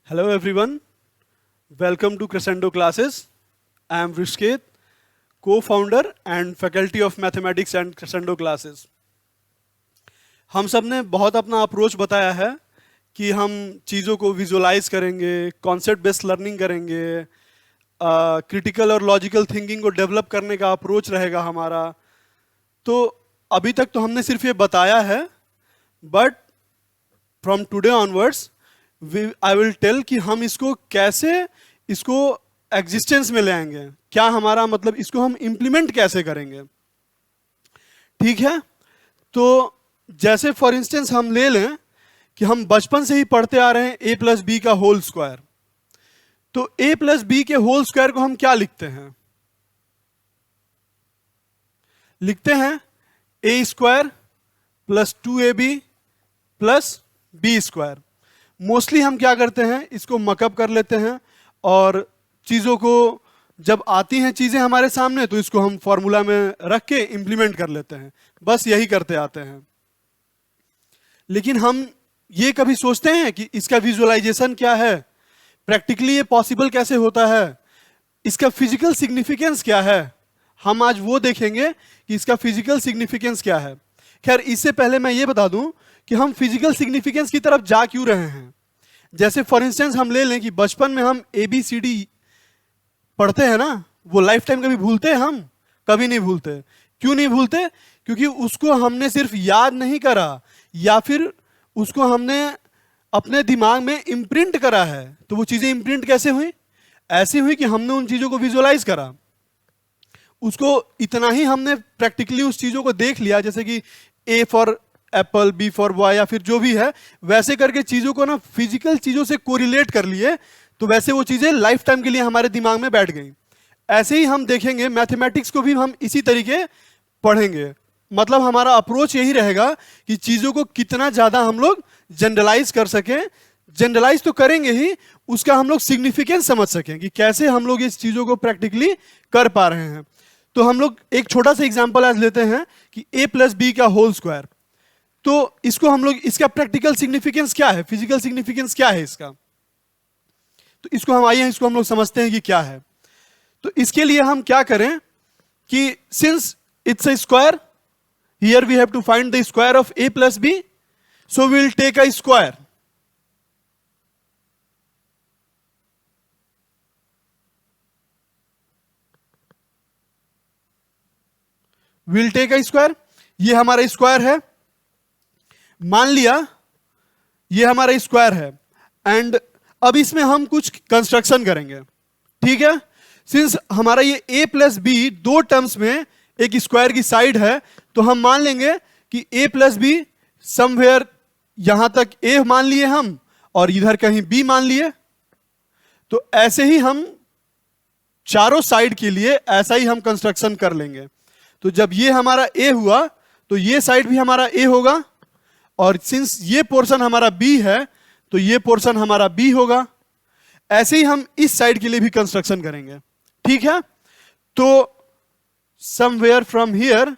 Hello everyone, welcome to Crescendo Classes. I am Vrishket, co-founder and faculty of Mathematics and Crescendo Classes. हम सब ने बहुत अपना approach बताया है कि हम चीज़ों को विजुलाइज करेंगे, कॉन्सेप्ट बेस्ड लर्निंग करेंगे, क्रिटिकल और लॉजिकल थिंकिंग को डेवलप करने का अप्रोच रहेगा हमारा. तो अभी तक तो हमने सिर्फ ये बताया है, but from today onwards I will tell कि हम इसको कैसे एग्जिस्टेंस में ले आएंगे, क्या हमारा मतलब इसको हम इम्प्लीमेंट कैसे करेंगे. ठीक है. तो जैसे फॉर इंस्टेंस हम ले लें कि हम बचपन से ही पढ़ते आ रहे हैं a प्लस बी का होल स्क्वायर. तो a प्लस बी के होल स्क्वायर को हम क्या लिखते हैं? लिखते हैं a square plus 2ab plus b square. Mostly हम क्या करते हैं, इसको मकअप कर लेते हैं और चीज़ों को जब आती हैं चीज़ें हमारे सामने तो इसको हम फॉर्मूला में रख के इम्प्लीमेंट कर लेते हैं. बस यही करते आते हैं. लेकिन हम ये कभी सोचते हैं कि इसका विजुअलाइजेशन क्या है, प्रैक्टिकली ये पॉसिबल कैसे होता है, इसका फिजिकल सिग्निफिकेंस क्या है. हम आज वो देखेंगे कि इसका फिजिकल सिग्निफिकेंस क्या है. खैर, इससे पहले मैं ये बता दूं कि हम फिजिकल सिग्निफिकेंस की तरफ जा क्यों रहे हैं. जैसे फॉर इंस्टेंस हम ले लें कि बचपन में हम ABCD पढ़ते हैं ना, वो लाइफ टाइम कभी भूलते हैं? हम कभी नहीं भूलते. क्यों नहीं भूलते? क्योंकि उसको हमने सिर्फ याद नहीं करा, या फिर उसको हमने अपने दिमाग में इम्प्रिंट करा है. तो वो चीजें इम्प्रिंट कैसे हुई? ऐसी हुई कि हमने उन चीजों को विजुअलाइज करा, उसको इतना ही हमने प्रैक्टिकली उस चीजों को देख लिया, जैसे कि A for Apple, B for boy, या फिर जो भी है वैसे करके चीजों को ना फिजिकल चीजों से कोरिलेट कर लिए, तो वैसे वो चीजें लाइफ टाइम के लिए हमारे दिमाग में बैठ गई. ऐसे ही हम देखेंगे मैथमेटिक्स को भी हम इसी तरीके पढ़ेंगे. मतलब हमारा अप्रोच यही रहेगा कि चीजों को कितना ज्यादा हम लोग जनरलाइज कर सकें. जनरलाइज तो करेंगे ही, उसका हम लोग सिग्निफिकेंस समझ सकें कि कैसे हम लोग इस चीजों को प्रैक्टिकली कर पा रहे हैं. तो हम लोग एक छोटा सा एग्जांपल आज लेते हैं कि a प्लस बी का होल स्क्वायर. तो इसको हम लोग, इसका प्रैक्टिकल सिग्निफिकेंस क्या है, फिजिकल सिग्निफिकेंस क्या है इसका, तो इसको हम आइए इसको हम लोग समझते हैं कि क्या है. तो इसके लिए हम क्या करें कि since it's a square, here we have to find the square of a plus b, so we will take a square. Will take a square. ये हमारा स्क्वायर है, मान लिया ये हमारा स्क्वायर है. एंड अब इसमें हम कुछ कंस्ट्रक्शन करेंगे. ठीक है. सिंस हमारा ये a प्लस बी दो टर्म्स में एक स्क्वायर की साइड है, तो हम मान लेंगे कि a प्लस बी समवेयर, यहां तक a मान लिए हम और इधर कहीं b मान लिए. तो ऐसे ही हम चारों साइड के लिए ऐसा ही हम कंस्ट्रक्शन कर लेंगे. तो जब ये हमारा a हुआ तो ये साइड भी हमारा a होगा, और सिंस ये पोर्शन हमारा b है तो ये पोर्शन हमारा b होगा. ऐसे ही हम इस साइड के लिए भी कंस्ट्रक्शन करेंगे. ठीक है. तो somewhere from here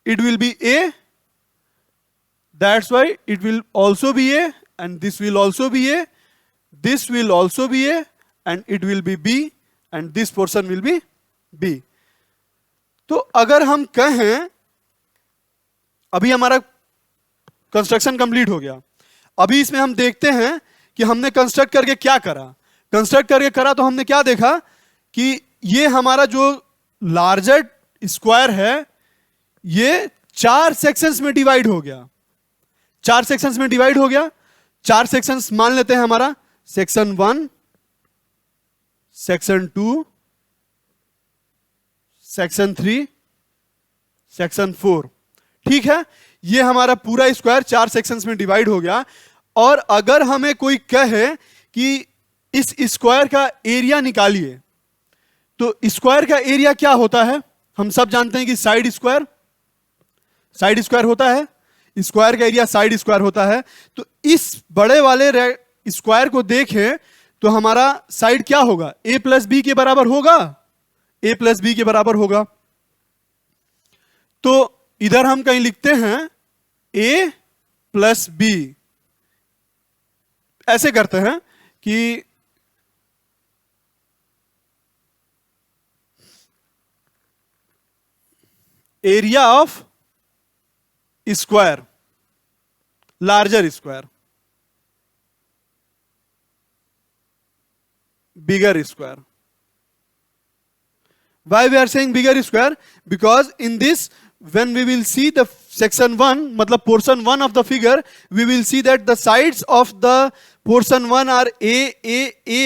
it will be a, that's why it will also be a, and this will also be a, this will also be a, and it will be b, and this portion will be b. तो अगर हम कहें, अभी हमारा construction complete हो गया. अभी इसमें हम देखते हैं कि हमने कंस्ट्रक्ट करके क्या करा. कंस्ट्रक्ट करके करा तो हमने क्या देखा कि ये हमारा जो लार्जर स्क्वायर है ये 4 सेक्शंस में डिवाइड हो गया. 4 सेक्शंस में डिवाइड हो गया. 4 सेक्शंस मान लेते हैं हमारा, सेक्शन 1, सेक्शन 2, सेक्शन 3, सेक्शन 4. ठीक है. ये हमारा पूरा स्क्वायर 4 सेक्शंस में डिवाइड हो गया. और अगर हमें कोई कहे कि इस स्क्वायर का एरिया निकालिए, तो स्क्वायर का एरिया क्या होता है? हम सब जानते हैं कि साइड स्क्वायर होता है. स्क्वायर का एरिया साइड स्क्वायर होता है. तो इस बड़े वाले स्क्वायर को देखें तो हमारा साइड क्या होगा? a प्लस बी के बराबर होगा. a प्लस बी के बराबर होगा. तो इधर हम कहीं लिखते हैं a प्लस बी. ऐसे करते हैं कि area of square, larger square, bigger square. Why we are saying bigger square? Because in this, when we will see the section 1, matlab portion 1 of the figure, we will see that the sides of the portion 1 are A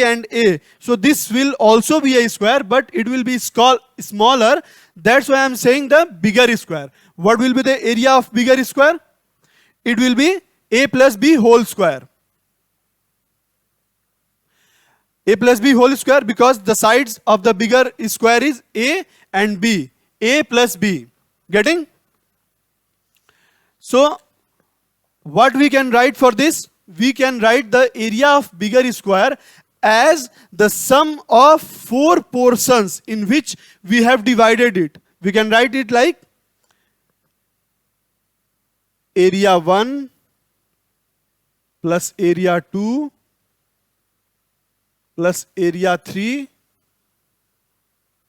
and A. So this will also be a square, but it will be smaller. That's why I am saying the bigger square. What will be the area of bigger square? It will be A plus B whole square. A plus B whole square, because the sides of the bigger square is A and B. A plus B. Getting? So, what we can write for this? We can write the area of bigger square as the sum of 4 portions in which we have divided it. We can write it like area 1 plus area 2 plus area 3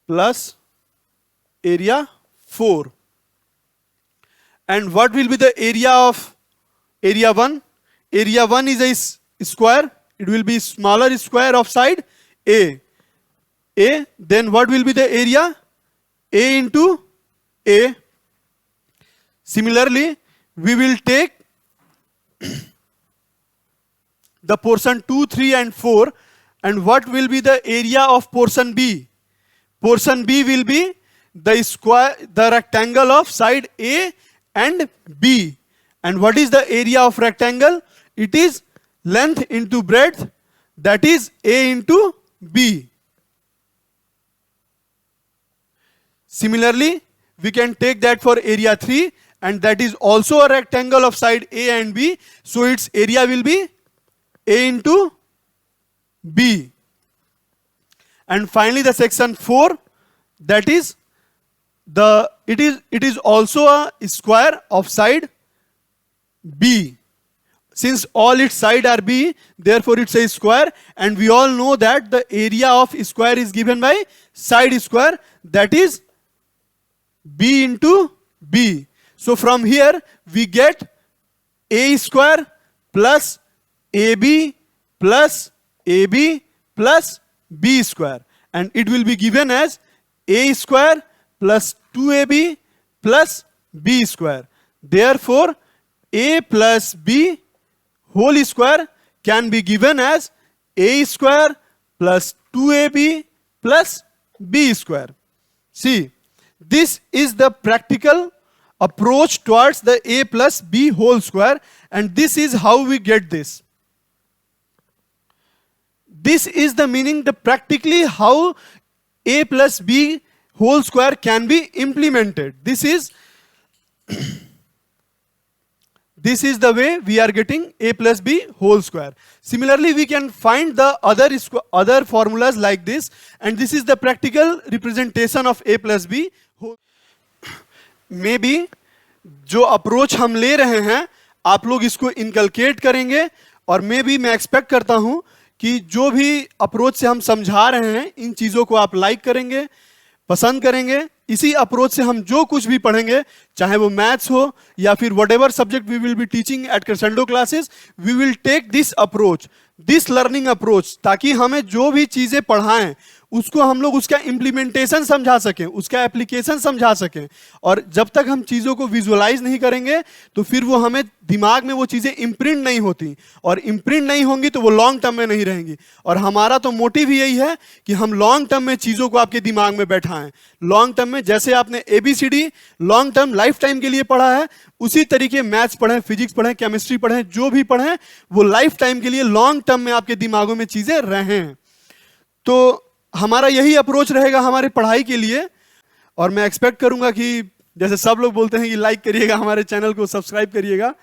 plus area 4. And what will be the area of area 1? Area 1 is a square. It will be smaller square of side A. A. Then what will be the area? A into A. Similarly, we will take the portion 2, 3 and 4. And what will be the area of portion B? Portion B will be the square, the rectangle of side A and B. And what is the area of rectangle? It is length into breadth, that is A into B. Similarly, we can take that for area 3, and that is also a rectangle of side A and B. So its area will be A into B. And finally the section 4, that is it is also a square of side B. Since all its sides are B, therefore it's a square, and we all know that the area of square is given by side square, that is B into B. So from here we get A square plus AB plus AB plus B square, and it will be given as A square plus 2AB plus B square. Therefore, A plus B whole square can be given as A square plus 2AB plus B square. See, this is the practical approach towards the A plus B whole square, and this is how we get this. This is the meaning, the practically how A plus B whole square can be implemented. This is the way we are getting A plus B whole square. Similarly, we can find the other formulas like this, and this is the practical representation of A plus B. Maybe जो approach हम ले रहे हैं आप लोग इसको inculcate करेंगे, और मे बी मैं एक्सपेक्ट करता हूं कि जो भी अप्रोच से हम समझा रहे हैं इन चीज़ों को आप लाइक करेंगे, पसंद करेंगे. इसी अप्रोच से हम जो कुछ भी पढ़ेंगे, चाहे वो मैथ्स हो या फिर whatever subject we will be teaching at Crescendo classes, we will take this approach, this learning approach, ताकि हमें जो भी चीज़ें पढ़ाएं उसको हम लोग उसका इम्प्लीमेंटेशन समझा सकें, उसका एप्लीकेशन समझा सकें. और जब तक हम चीज़ों को विजुअलाइज नहीं करेंगे तो फिर वो हमें दिमाग में वो चीज़ें इम्प्रिंट नहीं होती, और इम्प्रिंट नहीं होंगी तो वो लॉन्ग टर्म में नहीं रहेंगी. और हमारा तो मोटिव ही यही है कि हम लॉन्ग टर्म में चीज़ों को आपके दिमाग में बैठाएं. लॉन्ग टर्म में जैसे आपने ABCD long term life time के लिए पढ़ा है, उसी तरीके मैथ्स पढ़ें, फिजिक्स पढ़ें, केमिस्ट्री पढ़ें, जो भी पढ़ें वो लाइफ टाइम के लिए लॉन्ग टर्म में आपके दिमागों में चीज़ें रहें. तो हमारा यही अप्रोच रहेगा हमारे पढ़ाई के लिए. और मैं एक्सपेक्ट करूंगा कि जैसे सब लोग बोलते हैं कि लाइक करिएगा, हमारे चैनल को सब्सक्राइब करिएगा,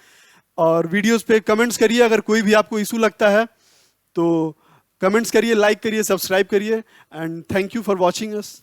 और वीडियोस पे कमेंट्स करिए. अगर कोई भी आपको इशू लगता है तो कमेंट्स करिए, लाइक करिए, सब्सक्राइब करिए. And thank you for watching us.